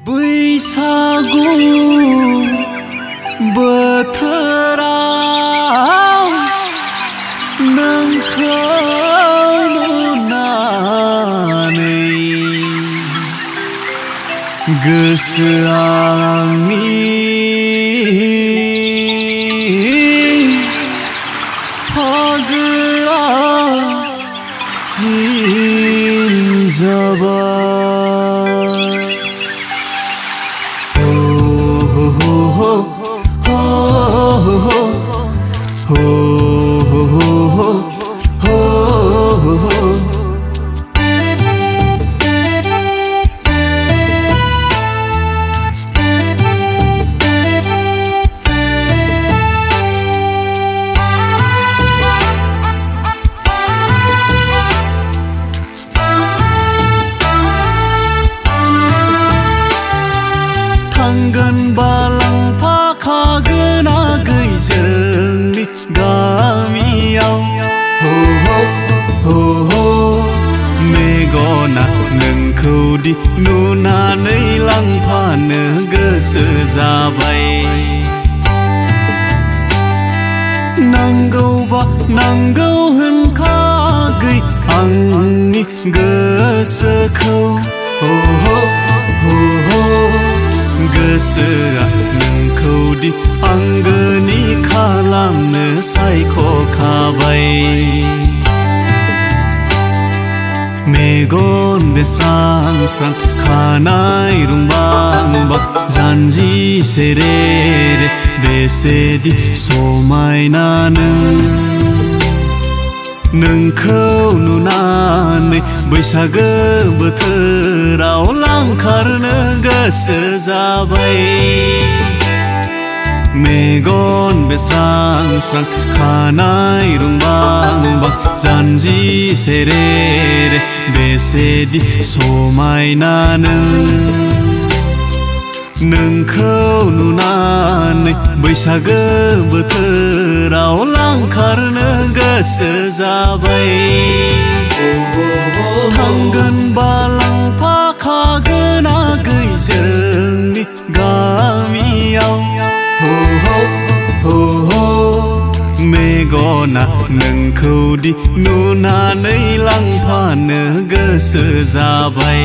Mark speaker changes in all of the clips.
Speaker 1: बैसागु बोथोराव नोंखौ नुनानै गोसोआ आंनि फागोला सिनजाबाय। थांगोन बालांफाखागोन आगै जोंनि गामियाव हो हो हो मेगना नोंखौदि नुनानै लांफानो गोसो जाबाय। नांगौबा नांगौ होनखागै आंनि गोसोखौ हो हो हो हो गोसोआ नोंखौदि आंगोनि खालामनो सायख'खाबाय। मेगन बेस्रां स्रां खानाय रुंबांबां जानजि सेरे रे बेसेदि समायना नोंखौ नुनानै बैसागो बोथोराव लांखारनो गोसो जाबाय। मेगन बेस्रां स्रां खानाय रुंबांबां जानजि सेरे रे बेसेदि समायना नोंखौ नुनानै बैसागो बोथोराव लांखारनो गोसो जाबाय। थांगोन बालांफाखागोन आगै जोंनि गामियाव हो हो हो हो मेगना नोंखौदि नुनानै लांफानो गोसो जाबाय।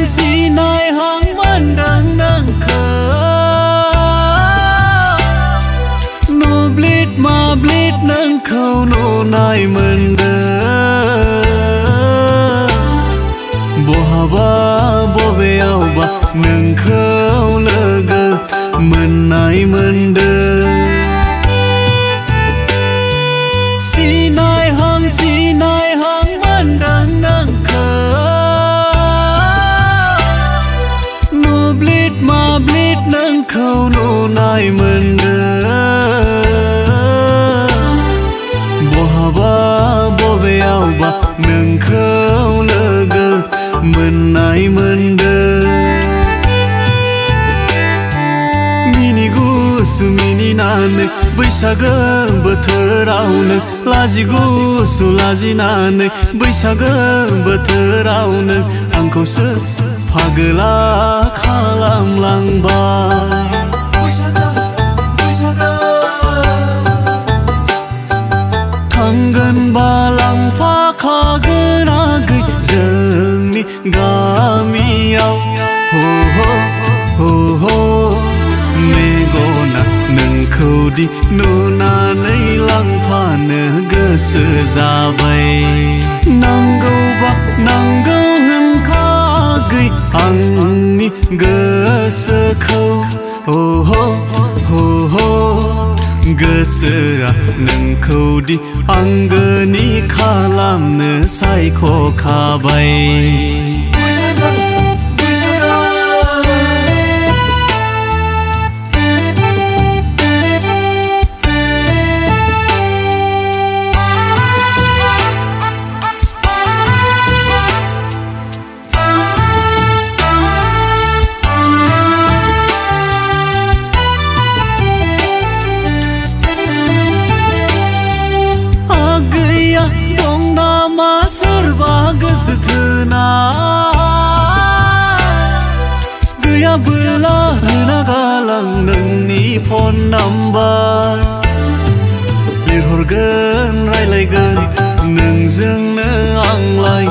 Speaker 1: सिनायहां मोनदों नोंखौ नुब्लिद माब्लिद नोंखौ नुनाय मोनदों बहाबा बबेयावबा नोंखौ लोगो मोननाय मोनदों। सिनायहां मोनदों नोंखौ नुब्लिद माब्लिद नोंखौ नुनाय मोनदों बहाबा बबेयावबा नोंखौ लोगो मोननाय मोनदों। मिनि गुसु मिनिनानै बैसागो बोथोरावनो लाजि गुसु लाजिनानै बैसागो बोथोरावनो आंखौसो फागोला खालामलांबाय। थांगोन बालांफाखागोन आगै जोंनि गामियाव हो हो हो हो मेगना नोंखौदि नुनानै लांफानो गोसो जाबाय। नांगौबा नांगौ होनखागै आंनि गोसोखौ हो हो हो हो गोसोआ नोंखौदि आंगोनि खालामनो सायख'खाबाय। थोना गैयाबोला होना गालां नोंनि फन नाम्बार लिरहरगोन रायलायगोन नोंजोंनो आंलाय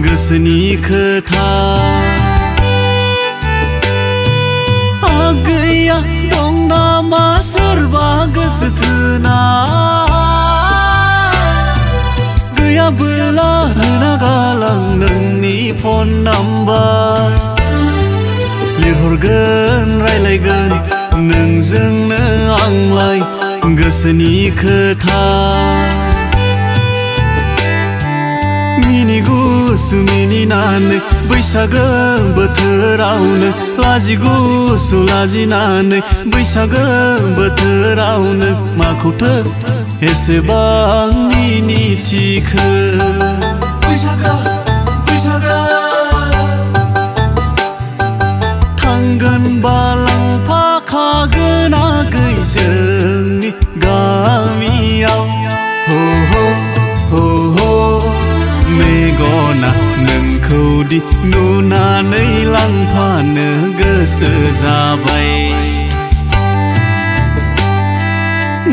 Speaker 1: गोसोनि खोथा गैया दं नामा सोरबा गोसो थोना गैयाबोला होना गालां नोंनि फन नाम्बार लिरहरगोन रायलायगोन नोंजोंनो आंलाय गोसोनि खोथा मिनि गुसु मिनिनानै बैसागो बोथोरावनो लाजि गुसु लाजिनानै बैसागो बोथोरावनो माखौथो एसेबां मिनिथिखो बैसागो बैसागो थांगोन बालांफाखागोन आगै जोंनि गामियाव हो हो हो हो मेगना नोंखौदि नुनानै लांफानो गोसो जाबाय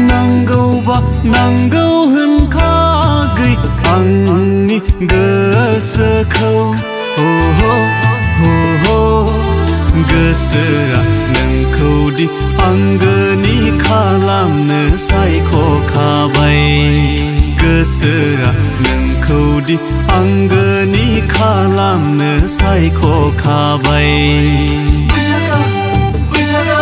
Speaker 1: नांगौबा नांगौ होनखागै आंनि गोसोखौ हो हो हो हो गोसोआ नोंखौदि आंगोनि खालामनो सायख'खाबाय गोसोआ नोंखौदि आंगोनि खालामनो सायख'खाबाय बैसागो बैसागो